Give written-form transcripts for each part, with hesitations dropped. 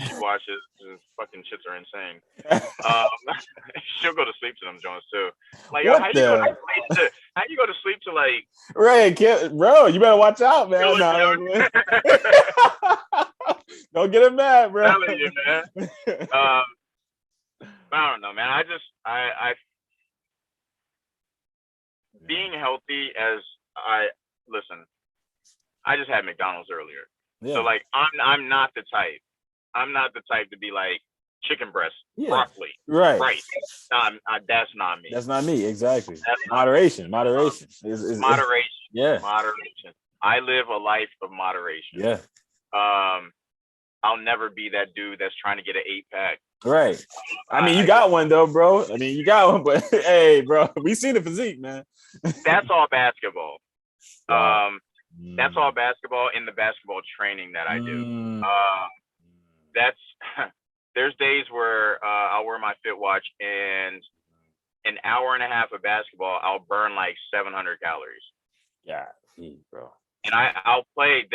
she watches. The fucking shits are insane. Um, she'll go to sleep to them Jones too. Like, yo, how you go to sleep to like? Right, bro, you better watch out, man. No, don't get him mad, bro. I'm telling you, man. I don't know, man. I being healthy as listen. I just had McDonald's earlier, so like I'm not the type. I'm not the type to be like chicken breast, broccoli, rice. That's not me. That's not me. Exactly. Moderation. Moderation. Moderation. Yeah. Moderation. I live a life of moderation. Yeah. I'll never be that dude that's trying to get an 8-pack. Right. I mean, you got one though, bro. I mean, you got one, but hey, bro, we seen the physique, man. That's all basketball. Wow. That's all basketball in the basketball training that I do. There's days where I'll wear my fit watch and an hour and a half of basketball, I'll burn like 700 calories. Yeah, bro. And I'll play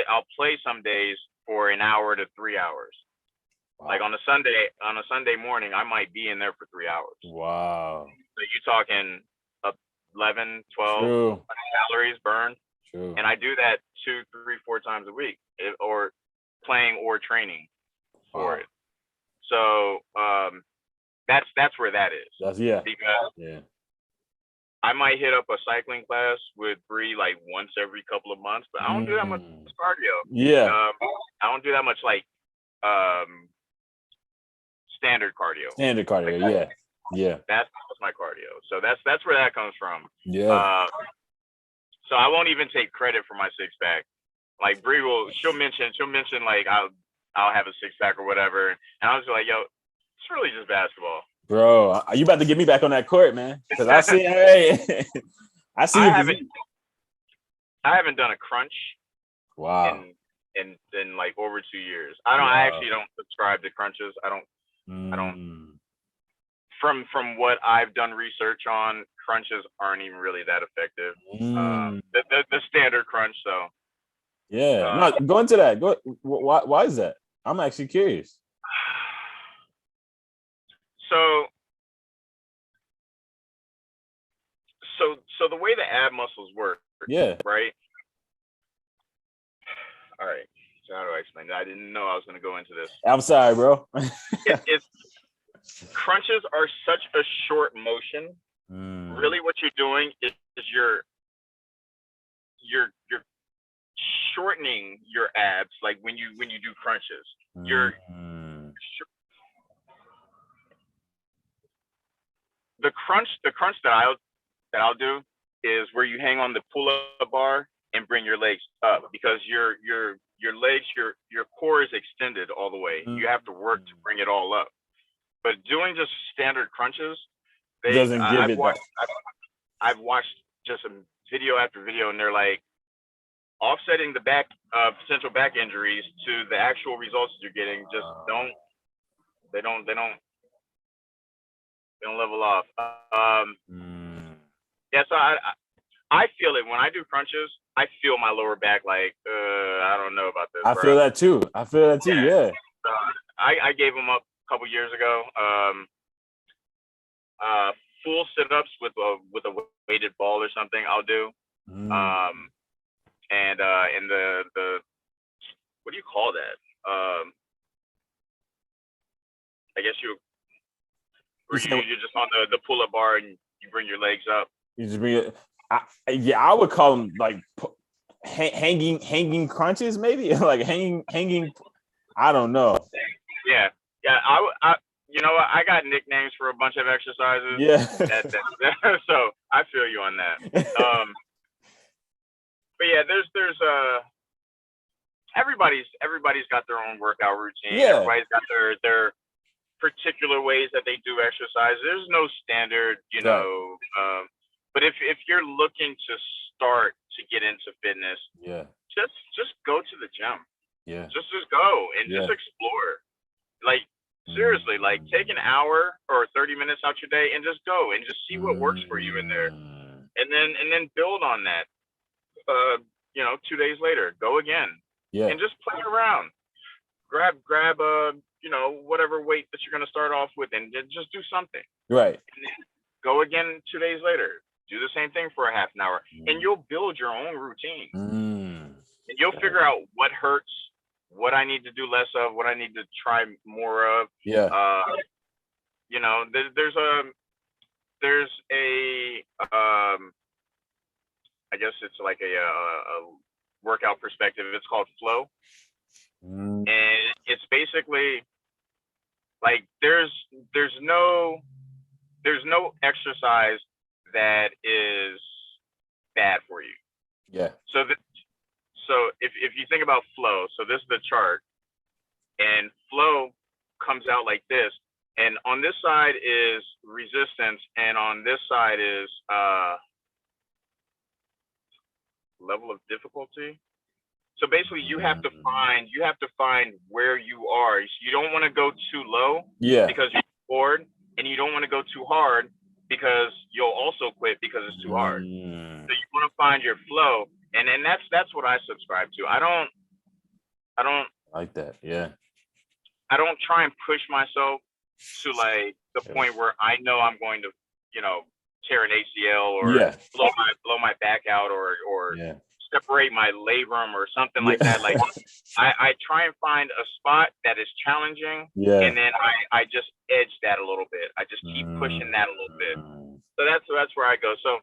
some days for an hour to 3 hours. Wow. Like on a Sunday morning, I might be in there for 3 hours. Wow. So you're talking 11, 12 calories burned. True. And I do that 2, 3, 4 times a week, or playing or training for it. So that's where that is. Because I might hit up a cycling class with Bree like once every couple of months, but I don't do that much cardio. Yeah. I don't do that much like standard cardio. Like yeah. That's my cardio. So that's where that comes from. Yeah. So I won't even take credit for my 6-pack. Like Bree she'll mention like I'll have a 6-pack or whatever, and I was like, yo, it's really just basketball. Bro, are you about to get me back on that court, man? Because I see, I haven't done a crunch. Wow. In like over 2 years. I actually don't subscribe to crunches. I don't. From what I've done research on, crunches aren't even really that effective. The standard crunch, so. Yeah. No, go into that. Why is that? I'm actually curious. So the way the ab muscles work, right? All right. So how do I explain that? I didn't know I was going to go into this. I'm sorry, bro. It's crunches are such a short motion. Really, what you're doing is you're shortening your abs. Like when you do crunches, the crunch that I'll do is where you hang on the pull-up bar and bring your legs up, because your legs, your core is extended all the way. You have to work to bring it all up. But doing just standard crunches, I've watched just video after video, and they're like offsetting the potential back injuries to the actual results that you're getting. Just don't level off. Yeah, so I feel it when I do crunches. I feel my lower back like I don't know about this. I feel that too. Yeah. I gave them up a couple years ago. Full sit-ups with a weighted ball or something I'll do. And the what do you call that? I guess you're just on the pull-up bar and you bring your legs up. You just bring it. I would call them like hanging crunches, maybe like hanging. I don't know. Yeah. I you know what? I got nicknames for a bunch of exercises. Yeah. So I feel you on that. But yeah, there's everybody's got their own workout routine. Yeah. Everybody's got their particular ways that they do exercise. There's no standard, you know. But if you're looking to start to get into fitness, just go to the gym. Yeah. Just go and just explore. Like seriously, like take an hour or 30 minutes out your day and just go and just see what works for you in there. And then build on that. 2 days later, go again. Yeah. And just play around. Grab whatever weight that you're going to start off with, and just do something. Right. And then go again 2 days later. Do the same thing for a half an hour, and you'll build your own routine. And you'll figure out what hurts, what I need to do less of, what I need to try more of. Yeah. There's a I guess it's like a workout perspective. It's called flow. And it's basically like there's no exercise that is bad for you. Yeah. So if you think about flow, so this is the chart, and flow comes out like this, and on this side is resistance, and on this side is level of difficulty. So basically, you have to find where you are. You don't want to go too low, because you're bored, and you don't want to go too hard because you'll also quit because it's too hard. So you want to find your flow, and then that's what I subscribe to. I don't like that. Yeah. I don't try and push myself to like the point where I know I'm going to, tear an ACL or blow my back out or separate my labrum or something like that. Like I try and find a spot that is challenging, and then I just edge that a little bit. I just keep pushing that a little bit. So that's where I go. So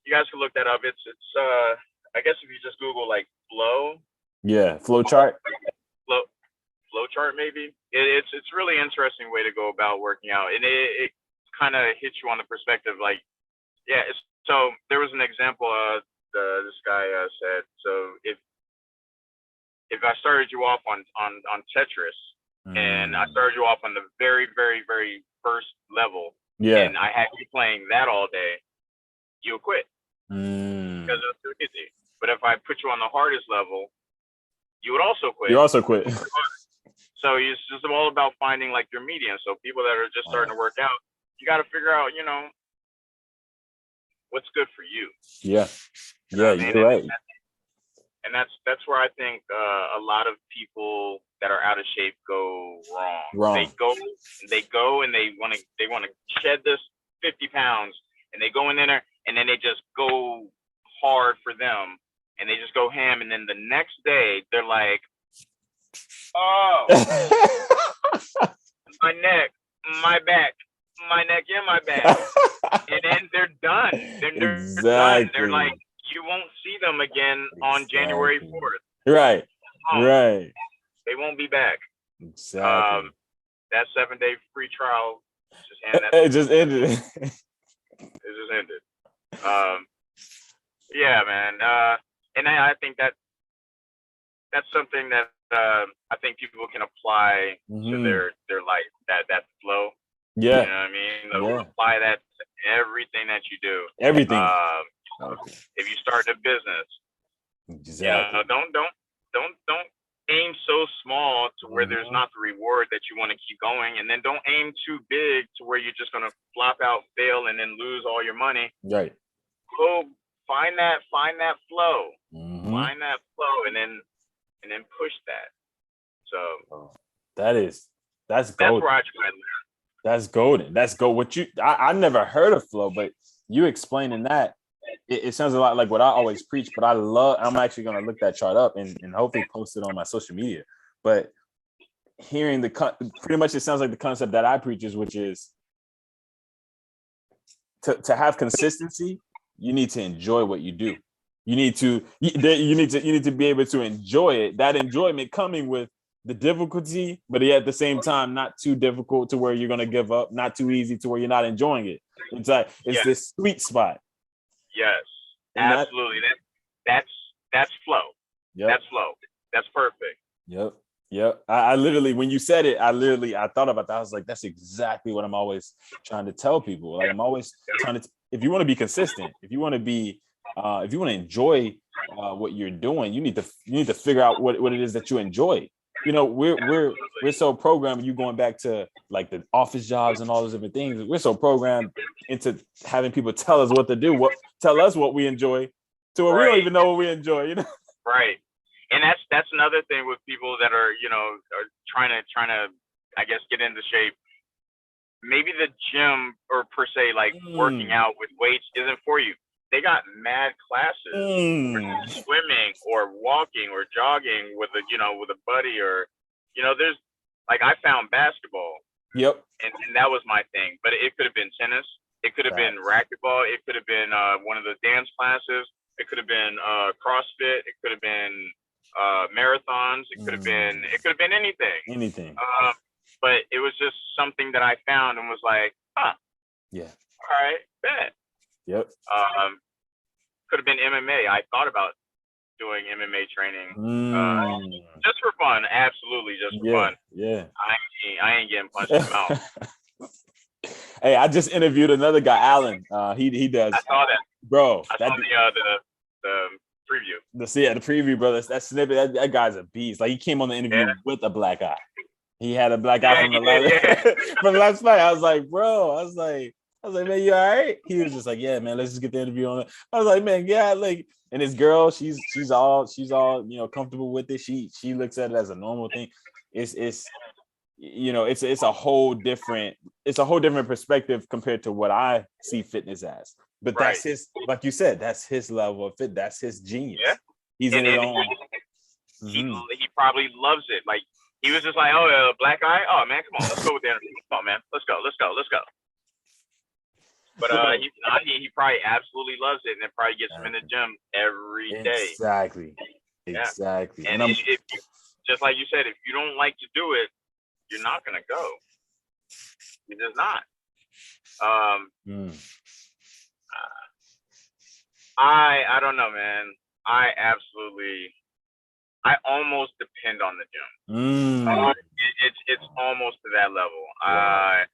you guys can look that up. It's I guess if you just Google like flow. Yeah, flow chart. Flow chart maybe. It's really interesting way to go about working out, and it kind of hits you on the perspective like, so there was an example this guy said, so if I started you off on Tetris, and I started you off on the very, very, very first level, and I had you playing that all day, you'll quit because it's too easy. But if I put you on the hardest level, you would also quit. You also quit. So it's just all about finding like your medium. So people that are just starting to work out, you got to figure out, what's good for you. Yeah. Yeah, you're right. And that's where I think a lot of people that are out of shape go wrong. They go and they want to shed this 50 pounds, and they go in there and then they just go hard for them, and they just go ham, and then the next day they're like, oh, my neck, my back, my neck, and my back. And then they're done. They're done. They're like, you won't see them again on January 4th. Right. Right. They won't be back. Exactly. That 7-day free trial it just ended. It just ended. Yeah, man. And I think that's something that I think people can apply to their life. That flow. Yeah. You know what I mean? Apply that to everything that you do. Everything. If you start a business, exactly. Don't aim so small to where there's not the reward that you want to keep going, and then don't aim too big to where you're just gonna flop out, fail, and then lose all your money. Right. Go find that flow. Find that flow, and then push that. So that's golden. That's where I try to learn. That's golden. That's gold. I never heard of flow, but you explaining that, it sounds a lot like what I always preach, but I'm actually going to look that chart up and hopefully post it on my social media. But hearing pretty much it sounds like the concept that I preach which is to have consistency, you need to enjoy what you do. You need to be able to enjoy it. That enjoyment coming with the difficulty, but at the same time, not too difficult to where you're going to give up, not too easy to where you're not enjoying it. It's like, this sweet spot. Yes, and absolutely. That's flow. Yep. That's flow. That's perfect. Yep. I literally, when you said it, I thought about that. I was like, that's exactly what I'm always trying to tell people. Like, I'm always trying to, if you want to be consistent, if you want to enjoy what you're doing, you need to figure out what it is that you enjoy. We're so programmed, you going back to like the office jobs and all those different things. We're so programmed into having people tell us what to do, tell us what we enjoy, to where we don't even know what we enjoy, Right. And that's another thing with people that are, are trying to I guess, get into shape, maybe the gym or per se, like working out with weights isn't for you. They got mad classes for swimming or walking or jogging with a buddy, or, there's like, I found basketball. Yep. And that was my thing, but it could have been tennis. It could have been racquetball. It could have been one of the dance classes. It could have been CrossFit. It could have been marathons. It could have been anything. Anything. But it was just something that I found and was like, yeah. All right, bet. Yep. Could have been MMA. I thought about doing MMA training just for fun. Absolutely, just for fun. Yeah. I ain't getting punched in the mouth. Hey, I just interviewed another guy, Alan. He does. I saw that, bro. I saw the preview. The preview, brother. That snippet. That guy's a beast. Like, he came on the interview with a black eye. He had a black eye from the last fight. I was like, bro. I was like, man, you all right? He was just like, yeah, man, let's just get the interview on it. I was like, man, yeah, like, and this girl, she's all comfortable with it. She looks at it as a normal thing. It's a whole different perspective compared to what I see fitness as. But that's his, like you said, that's his level of fit. That's his genius. Yeah. He's in his own. He probably loves it. Like, he was just like, oh, black eye. Oh man, come on, let's go with the interview. Come on, man, let's go. But he probably absolutely loves it, and it probably gets him in the gym every day. Exactly. And if just like you said, if you don't like to do it, you're not gonna go. You're just not. I don't know, man. I almost depend on the gym. It's almost to that level. Wow.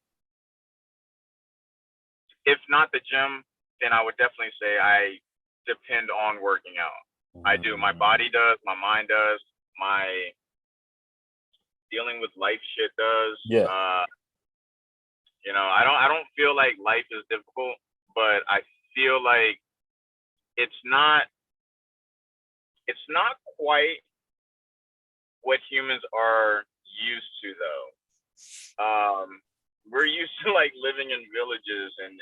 If not the gym, then I would definitely say I depend on working out. I do. My body does. My mind does. My dealing with life shit does. Yeah. I don't feel like life is difficult, but I feel like it's not quite what humans are used to, though. We're used to like living in villages and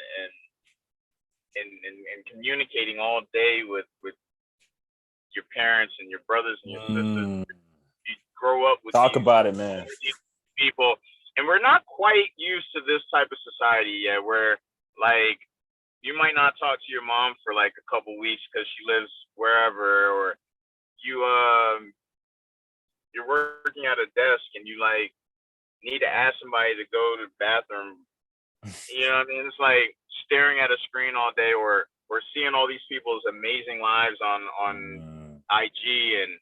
communicating all day with your parents and your brothers and your sisters. You grow up with about it, man. People, and we're not quite used to this type of society yet, where like you might not talk to your mom for like a couple weeks because she lives wherever, or you're working at a desk and you like need to ask somebody to go to the bathroom. You know what I mean? It's like staring at a screen all day, or seeing all these people's amazing lives on IG, and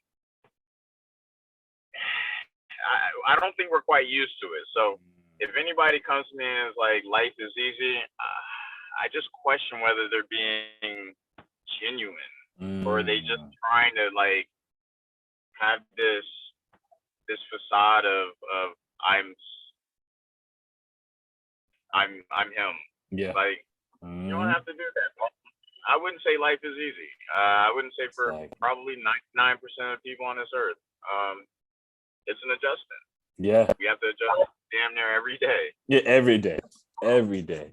I don't think we're quite used to it. So if anybody comes to me and is like, life is easy, I just question whether they're being genuine, or are they just trying to like have this facade of I'm him. Yeah. Like, you don't have to do that. I wouldn't say life is easy. I wouldn't say for probably 99% of people on this earth. It's an adjustment. Yeah. You have to adjust damn near every day. Yeah, every day.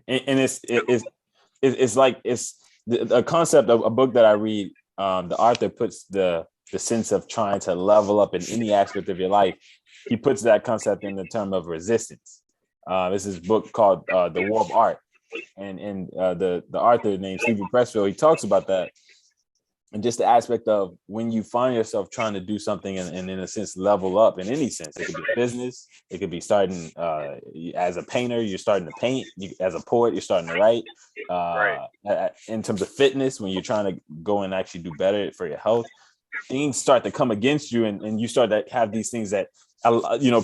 And it's like, it's the concept of a book that I read. The author puts the sense of trying to level up in any aspect of your life. He puts that concept in the term of resistance. This is a book called The War of Art, and the author named Stephen Pressfield, he talks about that, and just the aspect of when you find yourself trying to do something and in a sense level up in any sense. It could be business, it could be starting as a painter, you're starting to paint. As a poet, you're starting to write. In terms of fitness, when you're trying to go and actually do better for your health, things start to come against you, and you start to have these things that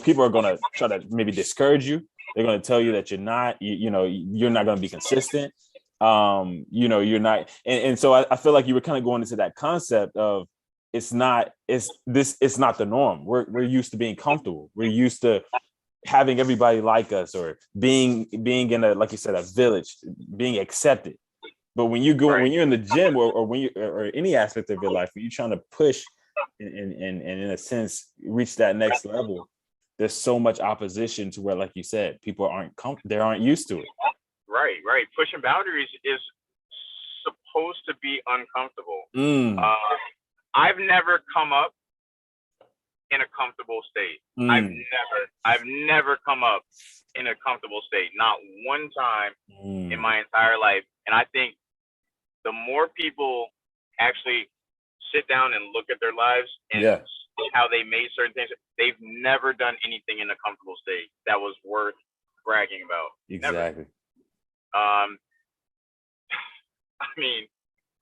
people are going to try to maybe discourage you. They're going to tell you that you're not going to be consistent. You're not. And so I feel like you were kind of going into that concept of it's not the norm. We're used to being comfortable. We're used to having everybody like us, or being in a, like you said, a village, being accepted. But when you go, when you're in the gym, or when you, or any aspect of your life, when you're trying to push and in a sense reach that next level, there's so much opposition to where, like you said, people aren't used to it. Right. Pushing boundaries is supposed to be uncomfortable. I've never come up in a comfortable state. I've never come up in a comfortable state, not one time in my entire life. And I think the more people actually sit down and look at their lives and how they made certain things, they've never done anything in a comfortable state that was worth bragging about. Exactly. Never. I mean,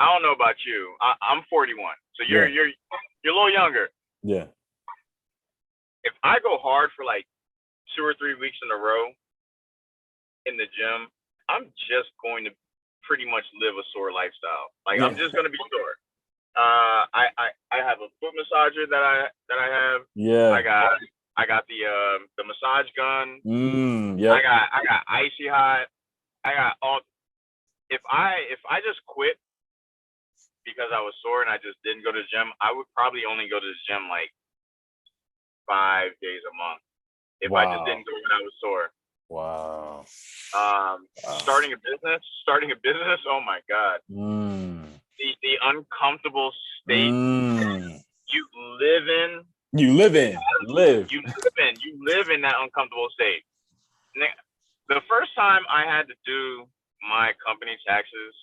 I don't know about you. I'm 41, so you're a little younger. Yeah. If I go hard for like 2 or 3 weeks in a row in the gym, I'm just going to pretty much live a sore lifestyle. Like I'm just going to be sore. I have a foot massager that I have. Yeah. I got the massage gun. Yeah. I got icy hot. I got all. If I just quit because I was sore and I just didn't go to the gym, I would probably only go to the gym like 5 days a month if I just didn't go when I was sore. Wow. Starting a business. Oh my God. The uncomfortable state you live in that uncomfortable state. The first time I had to do my company taxes,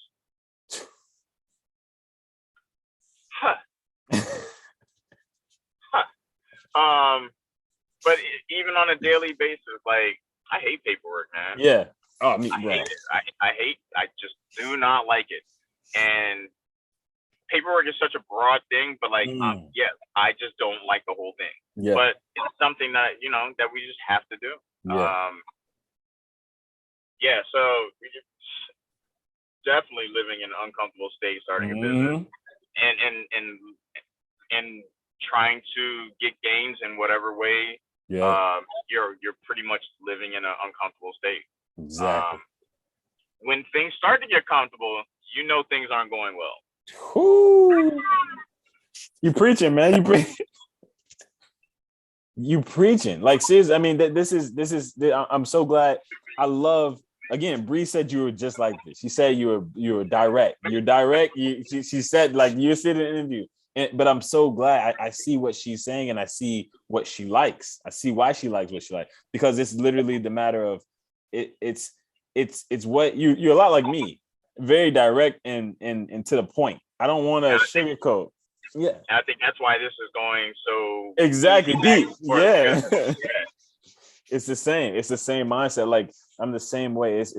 but even on a daily basis, like I hate paperwork, man. Yeah. Oh, I hate it. I just do not like it. And paperwork is such a broad thing, but like, I just don't like the whole thing. Yeah. But it's something that, that we just have to do. So we just definitely living in an uncomfortable state, starting a business and trying to get gains in whatever way. You're pretty much living in an uncomfortable state. Exactly. When things start to get comfortable, things aren't going well. You preaching, man. You preaching. Like, seriously, I mean, this is I'm so glad. I love, again, Bree said you were just like this. She said you were direct. You're direct. She said, like, you're sitting in an interview. But I'm so glad I see what she's saying and I see what she likes. I see why she likes what she likes, because it's literally the matter of it's what you're a lot like me, very direct and to the point. I don't want to sugarcoat. Yeah. And I think that's why this is going so exactly deep. Yeah. It's the same. It's the same mindset. Like I'm the same way. It's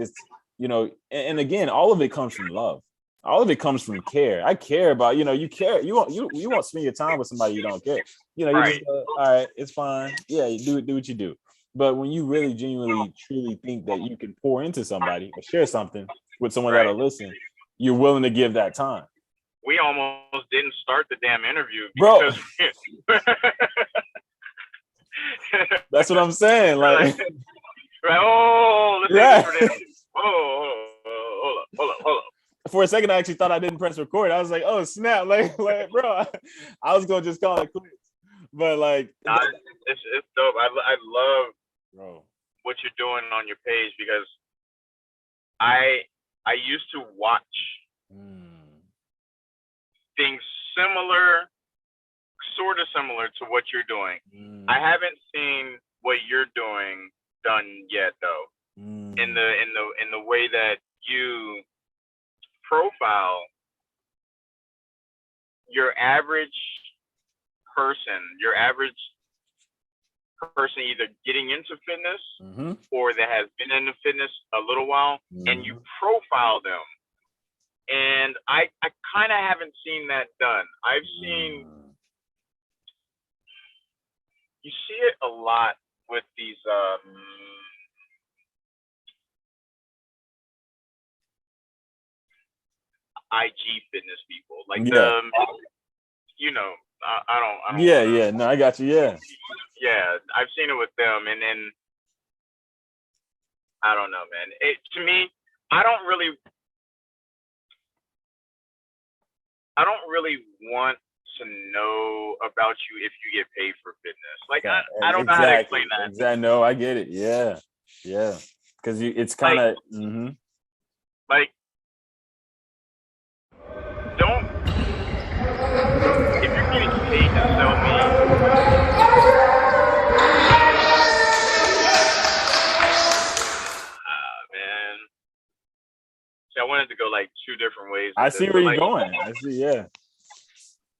and again, all of it comes from love. All of it comes from care. I care about, you care. You won't spend your time with somebody you don't care. You just go, all right, it's fine. Yeah, you do what you do. But when you really genuinely, truly think that you can pour into somebody or share something with someone that'll listen, you're willing to give that time. We almost didn't start the damn interview, bro. That's what I'm saying. Like, hold up. For a second, I actually thought I didn't press record. I was like, "Oh snap!" Like, bro, I was gonna just call it quits. But like, it's dope. I love what you're doing on your page, because I used to watch things sort of similar to what you're doing. I haven't seen what you're doing done yet, though. In the way that you profile your average person either getting into fitness or that has been into fitness a little while, and you profile them. And I kind of haven't seen that done. I've seen, you see it a lot with these IG fitness people, like I don't. Yeah. No, I got you. Yeah. Yeah, I've seen it with them, and then I don't know, man. To me, I don't really want to know about you if you get paid for fitness. Like I don't know how to explain that. Exactly. No, I get it. Yeah. Because it's kind of like don't, if you're getting paid to sell me. Man. See, I wanted to go like two different ways. I see where you're going. I see, yeah.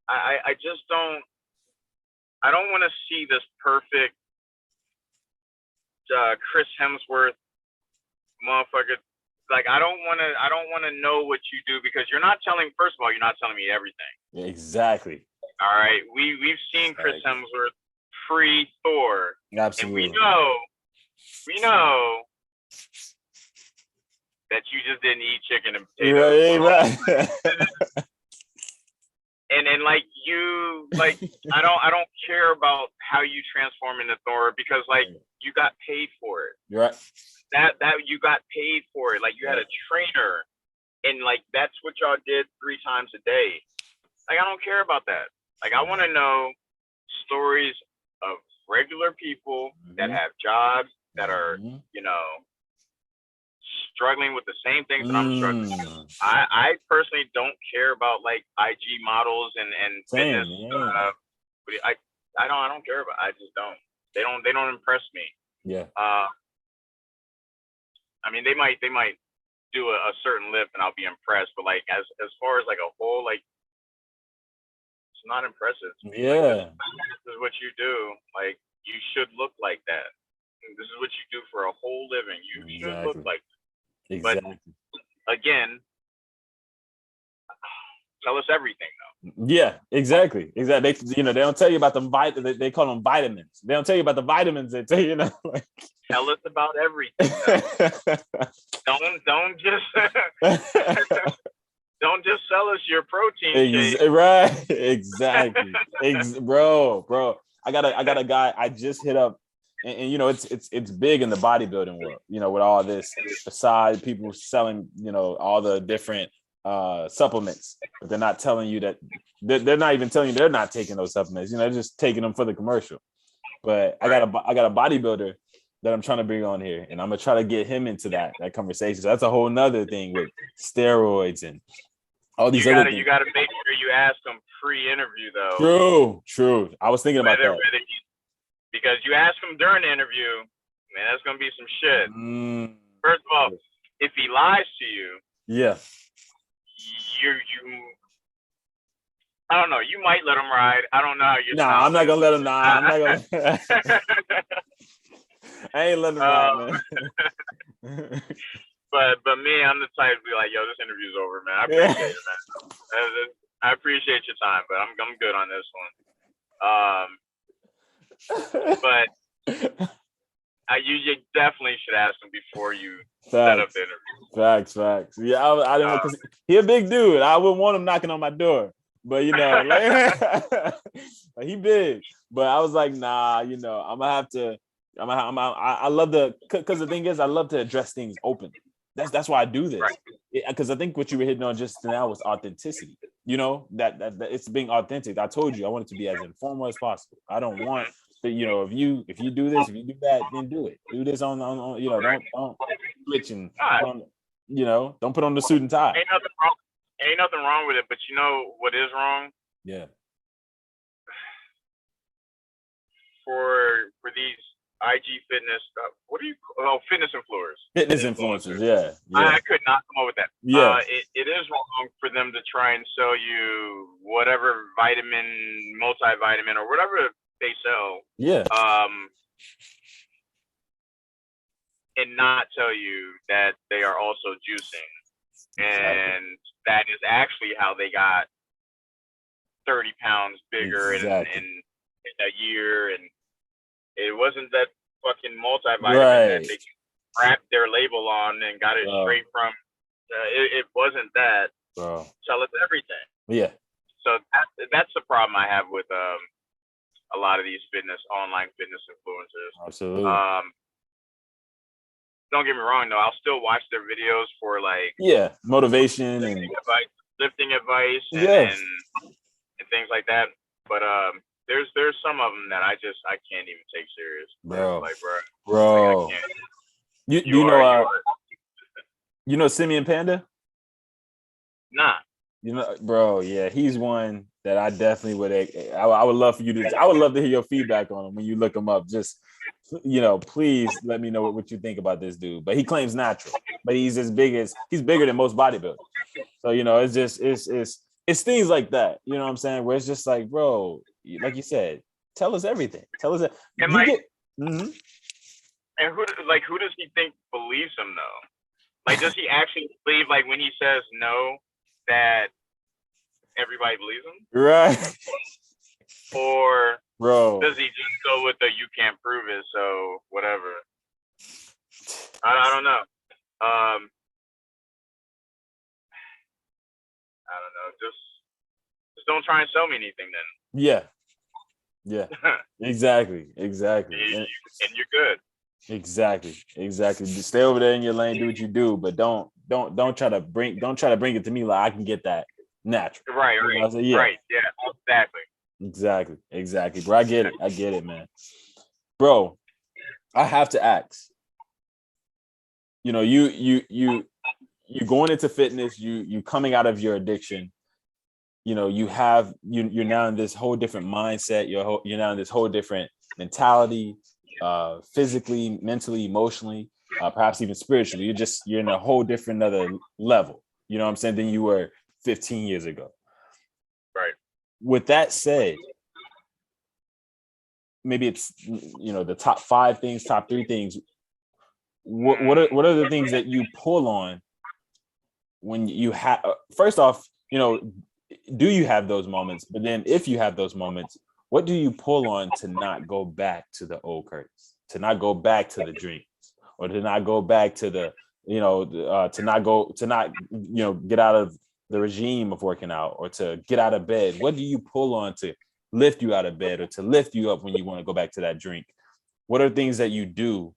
I just don't. I don't want to see this perfect Chris Hemsworth motherfucker. Like I don't want to know what you do, because you're not telling. First of all, you're not telling me everything. Exactly. All right, we've seen Chris Hemsworth pre-Thor. Absolutely. And we know that you just didn't eat chicken and potatoes. Right. And like you, like I don't care about how you transform into Thor, because like you got paid for it. You're right. That you got paid for it. Like you had a trainer, and like that's what y'all did 3 times a day. Like I don't care about that. Like I want to know stories of regular people that have jobs that are, you know, struggling with the same things that I'm struggling with. I personally don't care about like IG models and fitness. I don't care about. I just don't. They don't impress me. Yeah. I mean, they might do a certain lift and I'll be impressed, but like as far as like a whole, like it's not impressive. Yeah. Like, this is what you do. Like you should look like that. This is what you do for a whole living. You should look like that. Exactly. But again, tell us everything though. Yeah, exactly. They, they don't tell you about the they call them vitamins. They don't tell you about the vitamins. They tell you, like. Tell us about everything. Don't just don't just sell us your protein shake. Right. Exactly. Bro. I got a guy I just hit up, and you know it's big in the bodybuilding world. You know, with all this, besides people selling, you know, all the different supplements, but they're not telling you that they're not even telling you they're not taking those supplements. You know, they're just taking them for the commercial. But I got a bodybuilder that I'm trying to bring on here, and I'm gonna try to get him into that conversation. So that's a whole nother thing with steroids and all these other things. You gotta make sure you ask them pre-interview though. True. I was thinking about that. Because you ask him during the interview, man, that's gonna be some shit. First of all, if he lies to you, you I don't know, you might let him ride. I don't know how you. I'm not gonna let him. I'm not gonna. I ain't letting him ride, man. But me, I'm the type to be like, yo, this interview's over, man. I appreciate it, man. I appreciate your time, but I'm good on this one. But you definitely should ask him before you set up the interview. Facts. Yeah, I don't know, because he a big dude. I wouldn't want him knocking on my door. But you know, like, he big. But I was like, nah, you know, I'm gonna have to. I love because the thing is, I love to address things open. That's why I do this. Because I think what you were hitting on just now was authenticity. You know, that it's being authentic. I told you I want it to be as informal as possible. I don't want that, you know, if you do this, if you do that, then do it. Do this on you know, don't switch and you know, don't put on the suit and tie. Ain't nothing wrong with it, but you know what is wrong? Yeah. For these IG fitness stuff, what do you fitness influencers? Fitness influencers, yeah. I could not come up with that. Yeah. It is wrong for them to try and sell you whatever vitamin, multivitamin, or whatever they sell. Yeah. And not tell you that they are also juicing. And that is actually how they got 30 pounds bigger in a year. And it wasn't that fucking multivitamin that they wrapped their label on and got it straight from. It wasn't that. Tell us everything. Yeah. So that's the problem I have with a lot of these online fitness influencers. Absolutely. Don't get me wrong though, I'll still watch their videos for like motivation and lifting advice, and and things like that. But there's some of them that I can't even take serious. Bro. Like, bro. Like, I can't. You know Simeon Panda? Nah. You know, bro, yeah, he's one that I definitely would. I would love for you to. I would love to hear your feedback on him when you look him up. Just, please let me know what you think about this dude. But he claims natural, but he's bigger than most bodybuilders. So it's things like that. You know what I'm saying? Where it's just like, bro, like you said, tell us everything. Tell us that. And and who does he think believes him though? Like, does he actually believe, like, when he says no, that everybody believes him? Right. Or bro, does he just go with the you can't prove it, so whatever? I don't know. I don't know. Just don't try and sell me anything then. Yeah. Exactly. And you're good. Exactly. Just stay over there in your lane, do what you do, but don't try to bring it to me like I can get that natural. Right. Right. Yeah. Exactly. Bro, I get it, man. Bro, I have to ask. You going into fitness, you coming out of your addiction. You're now in this whole different mindset. You're now in this whole different mentality. Physically, mentally, emotionally, perhaps even spiritually. You're in a whole different other level, you know what I'm saying, than you were 15 years ago. Right. With that said, maybe it's the top 5 things, top 3 things. What are the things that you pull on when you have, first off, do you have those moments? But then if you have those moments, what do you pull on to not go back to the old Curtis, to not go back to the drinks, or to not go back to the, to not get out of the regime of working out, or to get out of bed? What do you pull on to lift you out of bed, or to lift you up when you want to go back to that drink? What are things that you do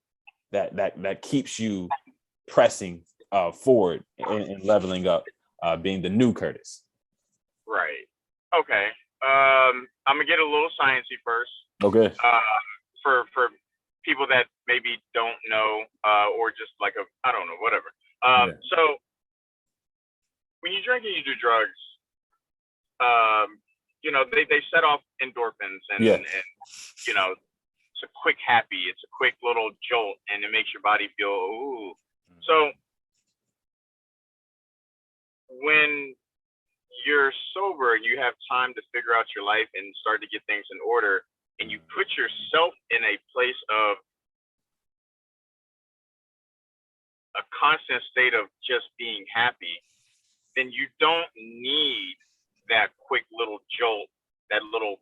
that keeps you pressing forward and leveling up, being the new Curtis? Right. Okay. I'm gonna get a little sciencey first. Okay. For people that maybe don't know, or just like I don't know, whatever. So when you drink and you do drugs, they set off endorphins and it's a quick happy, it's a quick little jolt, and it makes your body feel ooh. So when you're sober and you have time to figure out your life and start to get things in order, and you put yourself in a place of a constant state of just being happy, then you don't need that quick little jolt, that little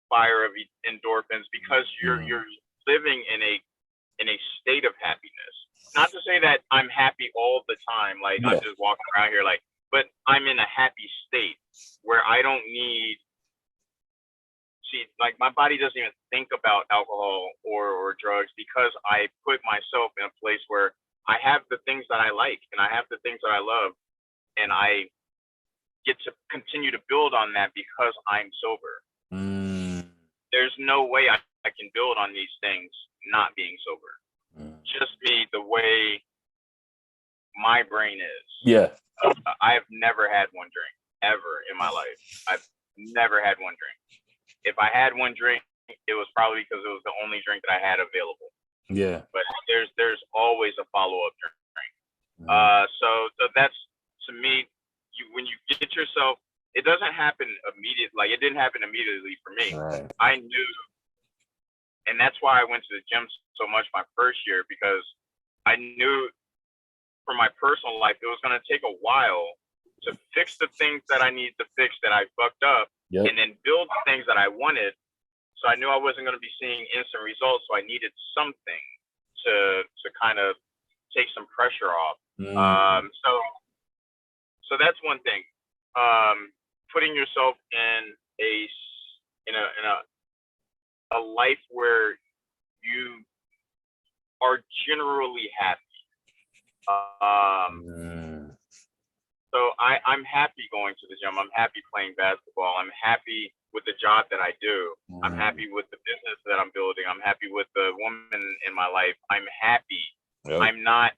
fire of endorphins, because you're living in a state of happiness. Not to say that I'm happy all the time, like I'm just walking around here like, but I'm in a happy state where I don't need, like my body doesn't even think about alcohol or drugs, because I put myself in a place where I have the things that I like and I have the things that I love, and I get to continue to build on that because I'm sober. There's no way I can build on these things not being sober. Just be the way my brain is. Yeah. I've never had one drink ever in my life. I've never had one drink. If I had one drink, it was probably because it was the only drink that I had available. Yeah. But there's always a follow-up drink. So that's, to me, when you get yourself, it doesn't happen immediately. Like, it didn't happen immediately for me. Right. I knew, and that's why I went to the gym so much my first year, because I knew for my personal life, it was going to take a while to fix the things that I needed to fix that I fucked up, and then build the things that I wanted. So I knew I wasn't going to be seeing instant results. So I needed something to kind of take some pressure off. So that's one thing. Putting yourself in a life where you are generally happy. So I'm happy going to the gym. I'm happy playing basketball. I'm happy with the job that I do. I'm happy with the business that I'm building. I'm happy with the woman in my life. I'm happy. Yep. I'm not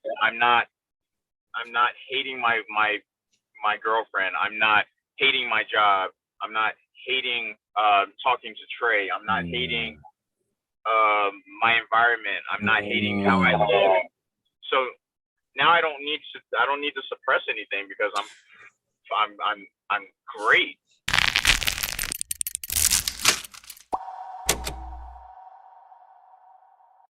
hating my girlfriend. I'm not hating my job. I'm not hating talking to Trey. I'm not hating my environment. I'm not hating how I live. So now I don't need to suppress anything because I'm great.